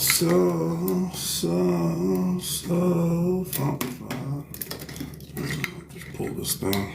So funky. Just pull this thing.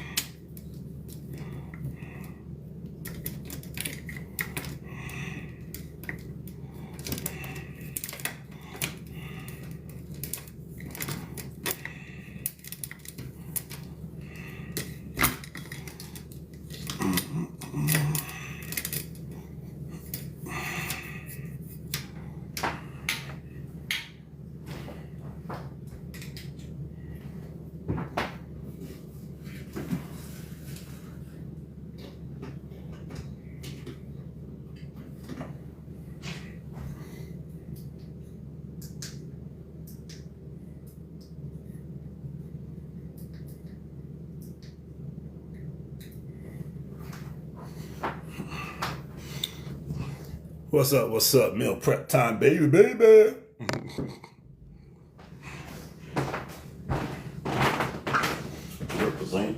What's up? Meal prep time, baby. Represent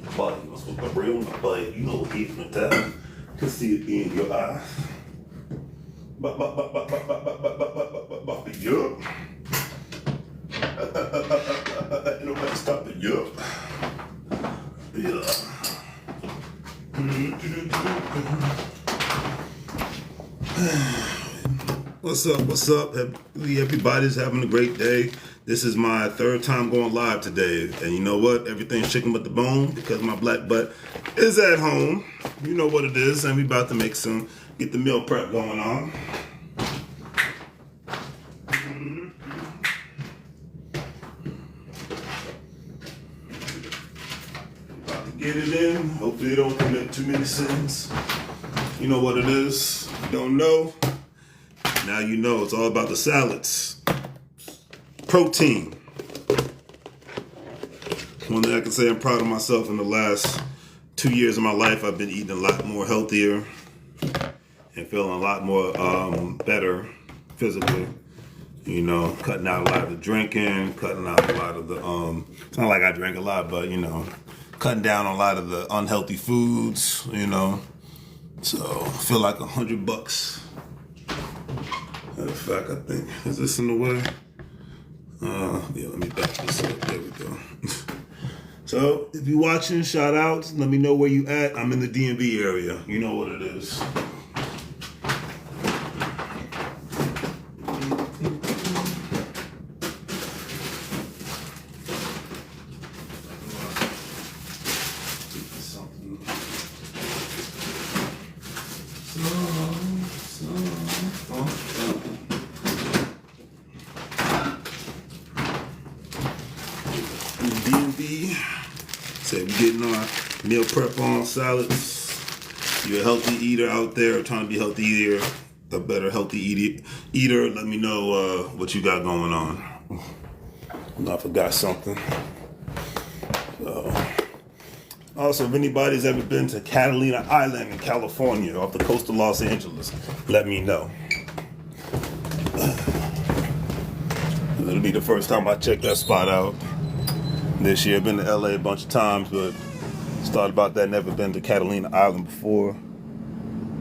the body. What's with the real on the body? You know, even the time. Can see it in your eyes. Yup. Ain't nobody stopping. Yup. Yeah. What's up? Everybody's having a great day. This is my third time going live today. And you know what? Everything's chicken but the bone because my black butt is at home. You know what it is. And we about to get the meal prep going on. About to get it in. Hopefully they don't commit too many sins. You know what it is. You don't know. Now you know. It's all about the salads. Protein. One thing I can say, I'm proud of myself. In the last 2 years of my life, I've been eating a lot more healthier and feeling a lot more better physically. You know, cutting out a lot of the drinking, cutting out a lot of the it's not like I drink a lot, but you know, cutting down on a lot of the unhealthy foods. You know, so I feel like $100. Matter of fact, I think, is this in the way? Yeah, let me back this up. There we go. So, if you're watching, shout outs. Let me know where you at. I'm in the DMV area. You know what it is. Say we're getting our meal prep on salads. You're a healthy eater out there, or trying to be a healthy eater, a better healthy eater. Let me know what you got going on. I forgot something. Also, if anybody's ever been to Catalina Island in California, off the coast of Los Angeles, let me know. It'll be the first time I check that spot out. This year, been to LA a bunch of times, but just thought about that. Never been to Catalina Island before,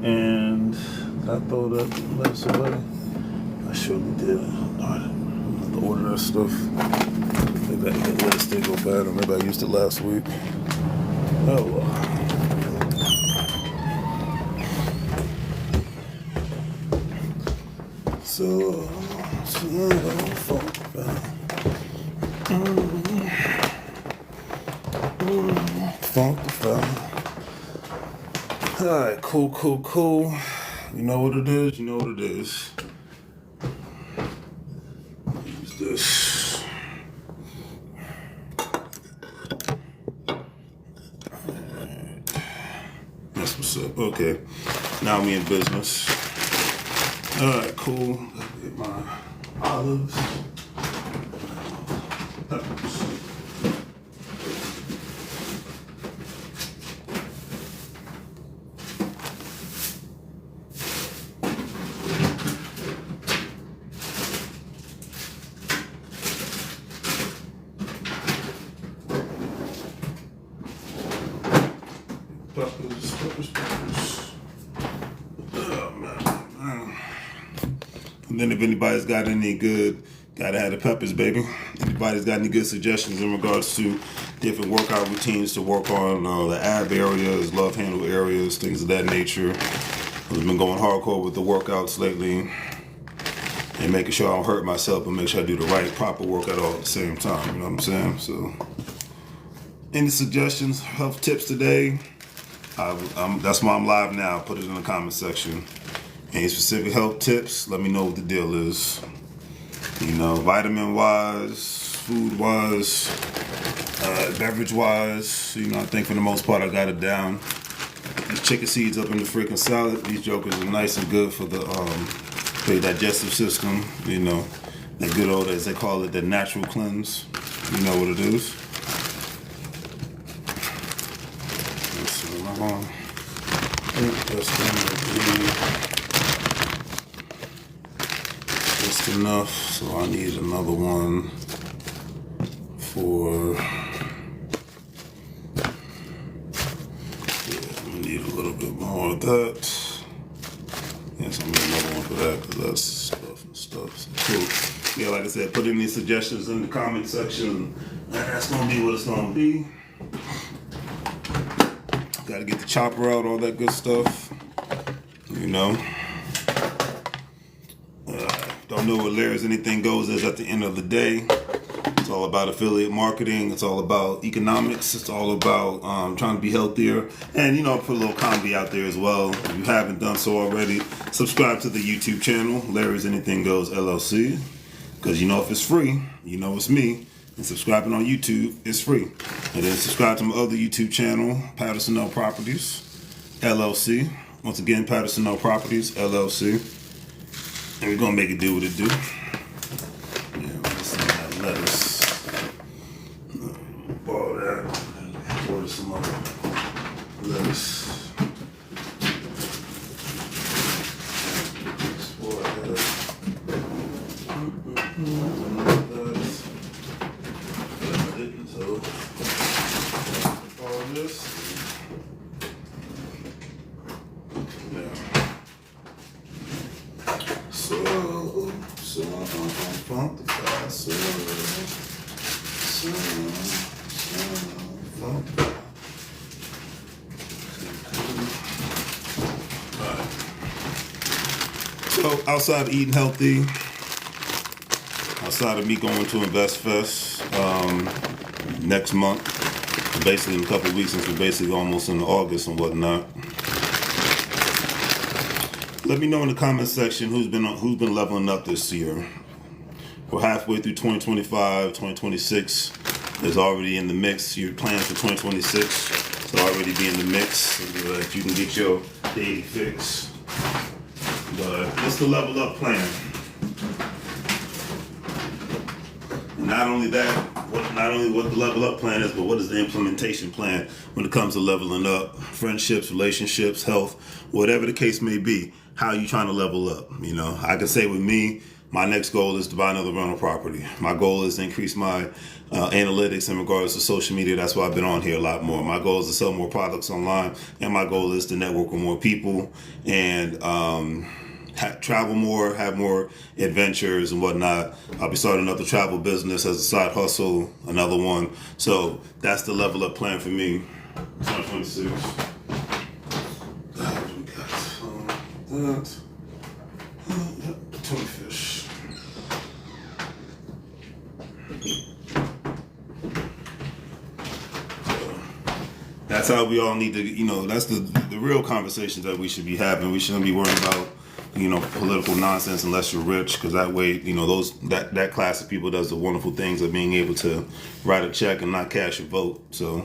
and I throw that mess away. I surely did. I have to order that stuff. Maybe I can let it stay go bad, or maybe I used it last week. Oh well. So alright, cool. You know what it is? Use this. That's what's up. Okay. Now we in business. Alright, cool. Gotta get my olives. Peppers. Peppers. Oh, man. And then if anybody's got any good, gotta have the peppers, baby. Anybody's got any good suggestions in regards to different workout routines to work on the ab areas, love handle areas, things of that nature. I've been going hardcore with the workouts lately and making sure I don't hurt myself, but make sure I do the right, proper workout all at the same time. You know what I'm saying? So, any suggestions, health tips today? That's why I'm live now. Put it in the comment section. Any specific health tips? Let me know what the deal is. You know, vitamin wise, food wise, beverage wise. You know, I think for the most part I got it down. These chicken seeds up in the freaking salad. These jokers are nice and good for your digestive system. You know, that good old, as they call it, the natural cleanse. You know what it is. Let's see, am I wrong? I think that's gonna be just enough. So I need another one for. Need a little bit more of that. Yes, I'm gonna need another one for that because that's stuff and stuff. So cool. Yeah, like I said, put any suggestions in the comment section. That's gonna be what it's gonna be. Gotta get the chopper out, all that good stuff. You know. Don't know what LarrysAnythingGoes is at the end of the day. It's all about affiliate marketing. It's all about economics. It's all about trying to be healthier. And, you know, put a little comedy out there as well. If you haven't done so already, subscribe to the YouTube channel, LarrysAnythingGoes LLC. Because, you know, if it's free, you know it's me. And subscribing on YouTube is free. And then subscribe to my other YouTube channel, Patterson Properties LLC. Once again, Patterson Properties LLC. And we're going to make it do what it do. Yeah, let's that lettuce. Borrow that. Order some other lettuce. Explore that. So, all this. Yeah. So outside of eating healthy, outside of me going to Invest Fest next month, basically in a couple of weeks, since we're basically almost in August and whatnot. Let me know in the comment section who's been leveling up this year. We're halfway through 2025, 2026 is already in the mix. Your plans for 2026 will already be in the mix, so that you can get your daily fix. But what's the level up plan? Not only what the level up plan is, but what is the implementation plan when it comes to leveling up? Friendships, relationships, health, whatever the case may be. How are you trying to level up? You know, I can say with me, my next goal is to buy another rental property. My goal is to increase my analytics in regards to social media. That's why I've been on here a lot more. My goal is to sell more products online, and my goal is to network with more people and travel more, have more adventures and whatnot. I'll be starting up the travel business as a side hustle, another one. So that's the level up plan for me. 2026. That. Tuna fish. That's how we all need to, you know, that's the real conversations that we should be having. We shouldn't be worrying about, you know, political nonsense unless you're rich, because that way, you know, that class of people does the wonderful things of being able to write a check and not cash a vote. So,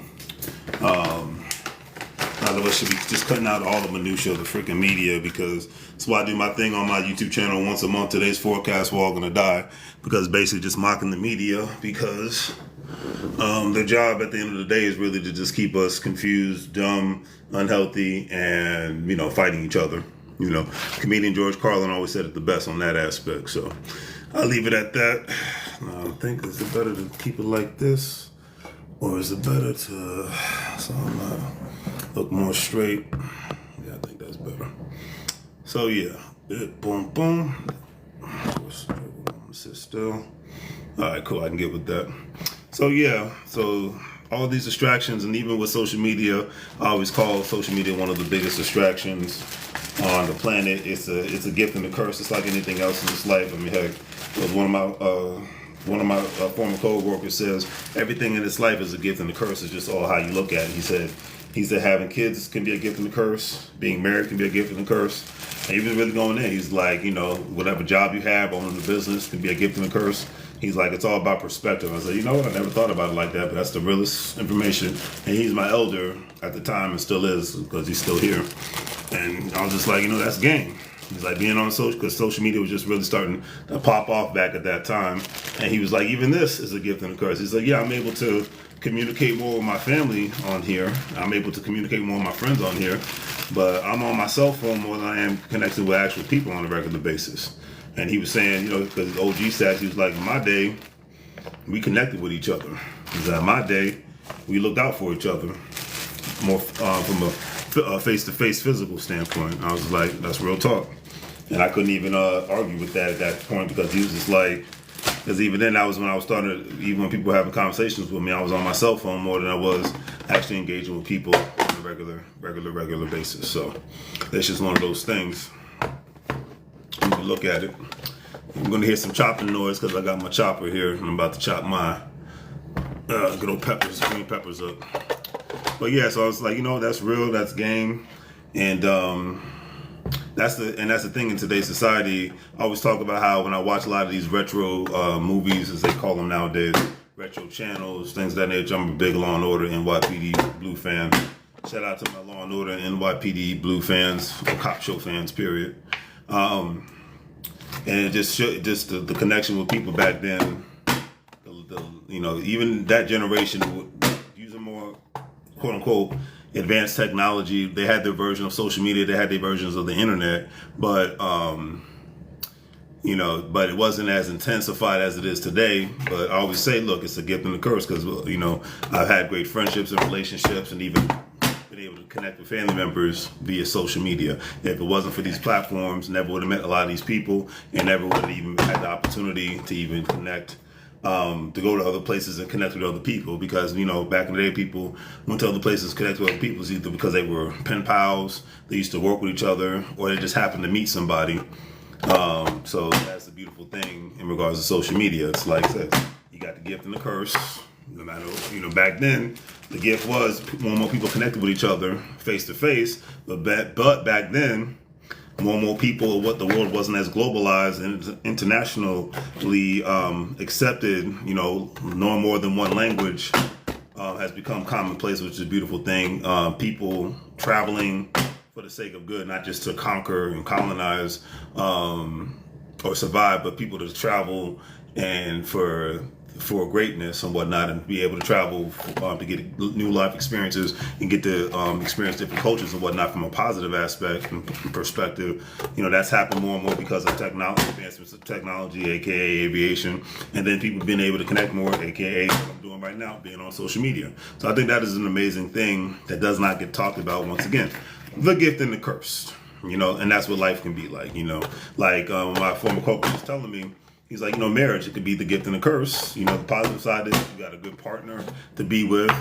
none of us should be just cutting out all the minutia of the freaking media, because that's why I do my thing on my YouTube channel once a month. Today's forecast, we're all gonna die, because basically just mocking the media, because their job at the end of the day is really to just keep us confused, dumb, unhealthy, and, you know, fighting each other. You know, comedian George Carlin always said it the best on that aspect. So I'll leave it at that. I think, is it better to keep it like this, or is it better to look more straight? Yeah, I think that's better. So yeah, boom, boom. sit still. All right, cool. I can get with that. So yeah, so all these distractions, and even with social media, I always call social media one of the biggest distractions on the planet. It's a gift and a curse. It's like anything else in this life. I mean, heck, one of my former co-workers says everything in this life is a gift and a curse. It's just all how you look at it. He said having kids can be a gift and a curse. Being married can be a gift and a curse. And even really going in, he's like, whatever job you have, owning the business can be a gift and a curse. He's like, it's all about perspective. I said, you know what? I never thought about it like that, but that's the realest information. And he's my elder at the time and still is because he's still here. And I was just like, that's game. He's like being on social, because social media was just really starting to pop off back at that time. And he was like, even this is a gift and a curse. He's like, yeah, I'm able to communicate more with my family on here. I'm able to communicate more with my friends on here. But I'm on my cell phone more than I am connected with actual people on a regular basis. And he was saying, because OG stats, he was like, in my day, we connected with each other. He said, in my day, we looked out for each other more from a face-to-face physical standpoint. I was like, that's real talk. And I couldn't even argue with that at that point, because he was just like, because even then, that was when I was starting, even when people were having conversations with me, I was on my cell phone more than I was actually engaging with people on a regular basis. So that's just one of those things. You can look at it. I'm going to hear some chopping noise because I got my chopper here and I'm about to chop my good old green peppers up. But yeah, so I was like, that's real, that's game. And that's the thing in today's society. I always talk about how when I watch a lot of these retro movies, as they call them nowadays, retro channels, things of that nature. I'm a big Law and Order NYPD Blue fan. Shout out to my Law and Order NYPD Blue fans, or cop show fans, period. And it just the connection with people back then. Even that generation using more quote unquote advanced technology. They had their version of social media. They had their versions of the internet, but but it wasn't as intensified as it is today. But I always say, look, it's a gift and a curse, because I've had great friendships and relationships, and even been able to connect with family members via social media. If it wasn't for these platforms, never would have met a lot of these people, and never would have even had the opportunity to even connect. To go to other places and connect with other people, because back in the day, people went to other places to connect with other people either because they were pen pals, they used to work with each other, or they just happened to meet somebody. So that's the beautiful thing in regards to social media. It's like I said, you got the gift and the curse. No matter, back then the gift was more people connected with each other face to face, but back then, more and more people, what the world wasn't as globalized and internationally accepted, knowing more than one language has become commonplace, which is a beautiful thing. People traveling for the sake of good, not just to conquer and colonize or survive, but people to travel and for greatness and whatnot, and be able to travel to get new life experiences and get to experience different cultures and whatnot from a positive aspect and perspective. That's happened more and more because of advancements of technology, aka aviation, and then people being able to connect more, aka what I'm doing right now, being on social media. So I think that is an amazing thing that does not get talked about. Once again, the gift and the curse, and that's what life can be like. My former co-worker was telling me, he's like, marriage, it could be the gift and the curse. The positive side is you got a good partner to be with,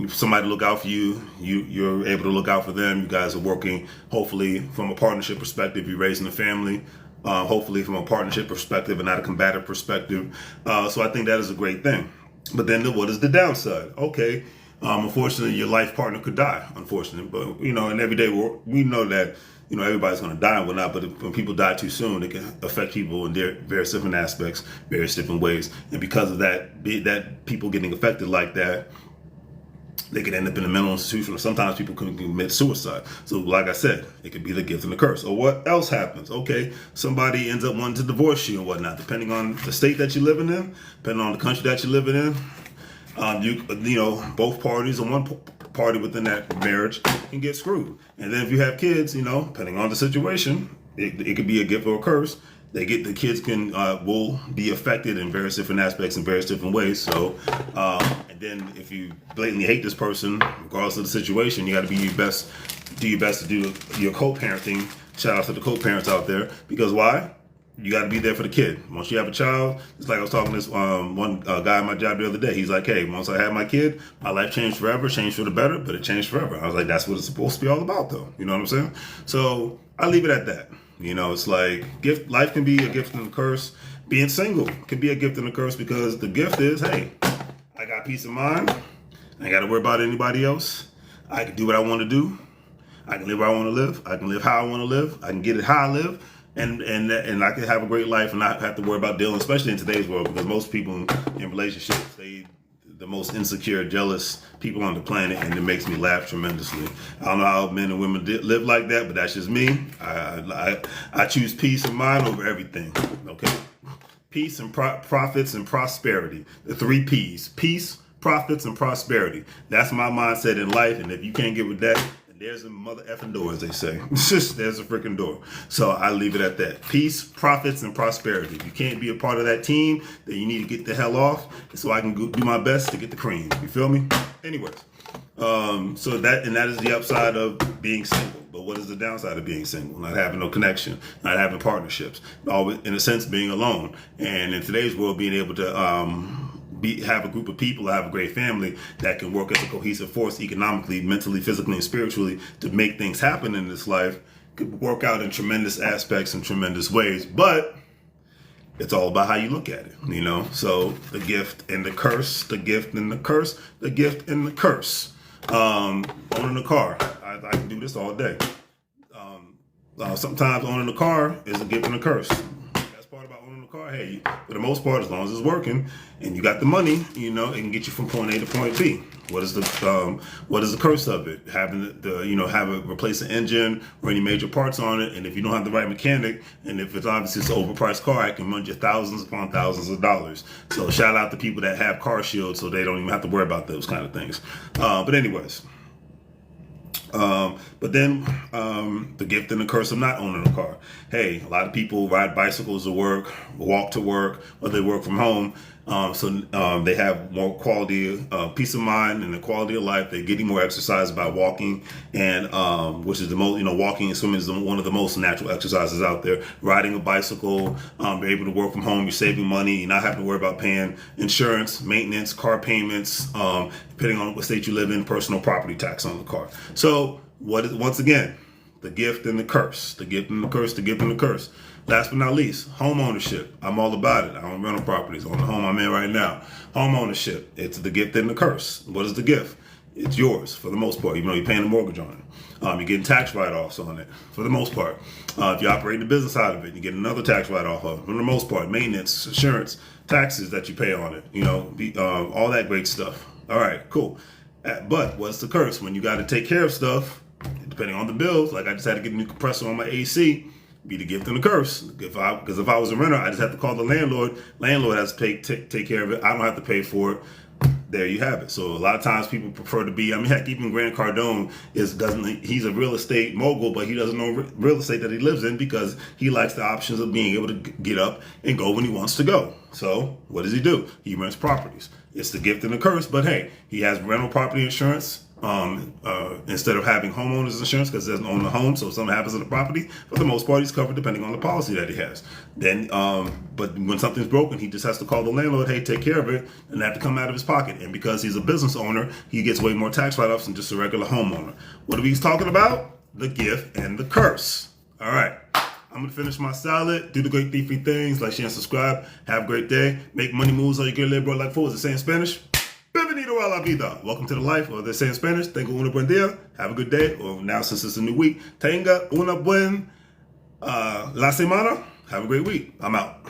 somebody to look out for you. You're able to look out for them. You guys are working, hopefully, from a partnership perspective. You're raising a family, hopefully from a partnership perspective and not a combative perspective. So I think that is a great thing. But then what is the downside? Okay, unfortunately, your life partner could die, unfortunately. But, in everyday work, we know that everybody's going to die and whatnot, but when people die too soon, it can affect people in their various different aspects, various different ways. And because of that people getting affected like that, they could end up in a mental institution, or sometimes people can commit suicide. So like I said, it could be the gift and the curse. Or what else happens? Okay, somebody ends up wanting to divorce you and whatnot, depending on the state that you're living in, depending on the country that you're living in. Both parties or one party within that marriage can get screwed. And then if you have kids, depending on the situation, it could be a gift or a curse. The kids will be affected in various different aspects in various different ways. So, and then if you blatantly hate this person, regardless of the situation, you got to do your best to do your co-parenting. Shout out to the co-parents out there, because why? you got to be there for the kid. Once you have a child, it's like I was talking to this one guy at my job the other day. He's like, hey, once I had my kid, my life changed forever, changed for the better, but it changed forever. I was like, that's what it's supposed to be all about, though. You know what I'm saying? So I leave it at that. You know, it's like life can be a gift and a curse. Being single can be a gift and a curse, because the gift is, hey, I got peace of mind. I ain't got to worry about anybody else. I can do what I want to do. I can live where I want to live. I can live how I want to live. I can get it how I live. And I can have a great life and not have to worry about dealing, especially in today's world, because most people in relationships, the most insecure, jealous people on the planet, and it makes me laugh tremendously. I don't know how men and women live like that, but that's just me. I choose peace of mind over everything. Okay, peace and profits and prosperity. The 3 P's: peace, profits, and prosperity. That's my mindset in life, and if you can't get with that, there's a mother effing door, as they say. There's a freaking door. So I leave it at that. Peace, profits, and prosperity. If you can't be a part of that team, then you need to get the hell off, so I can do my best to get the cream. You feel me? Anyways, so that is the upside of being single. But what is the downside of being single? Not having no connection, not having partnerships, always, in a sense, being alone. And in today's world, being able to have a group of people, have a great family that can work as a cohesive force economically, mentally, physically, and spiritually to make things happen in this life, could work out in tremendous aspects and tremendous ways. But it's all about how you look at it, you know? So the gift and the curse, the gift and the curse, the gift and the curse. Owning a car, I can do this all day. Sometimes owning a car is a gift and a curse. Part about owning a car, hey, for the most part, as long as it's working and you got the money, you know, it can get you from point A to point B. What is the curse of it? Having have it replace the engine or any major parts on it, and if you don't have the right mechanic, and if it's obviously it's an overpriced car, it can run you thousands upon thousands of dollars. So shout out to people that have car shields, so they don't even have to worry about those kind of things. But anyways. But then the gift and the curse of not owning a car. Hey, a lot of people ride bicycles to work, walk to work, or they work from home. So they have more quality, peace of mind and the quality of life. They're getting more exercise by walking, and which is the most, walking and swimming is one of the most natural exercises out there. Riding a bicycle, you're able to work from home. You're saving money. You're not having to worry about paying insurance, maintenance, car payments, depending on what state you live in, personal property tax on the car. So once again, the gift and the curse, the gift and the curse, the gift and the curse. Last but not least, home ownership. I'm all about it. I own rental properties. I own the home I'm in right now. Home ownership. It's the gift and the curse. What is the gift? It's yours for the most part, even though you're paying a mortgage on it. You're getting tax write-offs on it for the most part. If you operate the business out of it, you get another tax write-off of it. For the most part, maintenance, insurance, taxes that you pay on it. All that great stuff. All right, cool. But what's the curse? When you got to take care of stuff, depending on the bills, like I just had to get a new compressor on my AC, be the gift and the curse. Because if I was a renter, I just have to call the landlord. Landlord has to take care of it. I don't have to pay for it. There you have it. So a lot of times people prefer to be, heck, even Grant Cardone he's a real estate mogul, but he doesn't know real estate that he lives in, because he likes the options of being able to get up and go when he wants to go. So what does he do? He rents properties. It's the gift and the curse, but hey, he has rental property insurance instead of having homeowners insurance, because he doesn't own the home. So if something happens to the property, for the most part, he's covered depending on the policy that he has. Then, but when something's broken, he just has to call the landlord, hey, take care of it, and have to come out of his pocket. And because he's a business owner, he gets way more tax write-offs than just a regular homeowner. What are we talking about? The gift and the curse. All right. I'm going to finish my salad, do the great three things, like, share, and subscribe. Have a great day. Make money moves, or you can live, bro, like fools. They say in Spanish. Bienvenido a la vida. Welcome to the life, or they say in Spanish, tengo una buen día. Have a good day. Or now, since it's a new week, tenga una buen la semana. Have a great week. I'm out.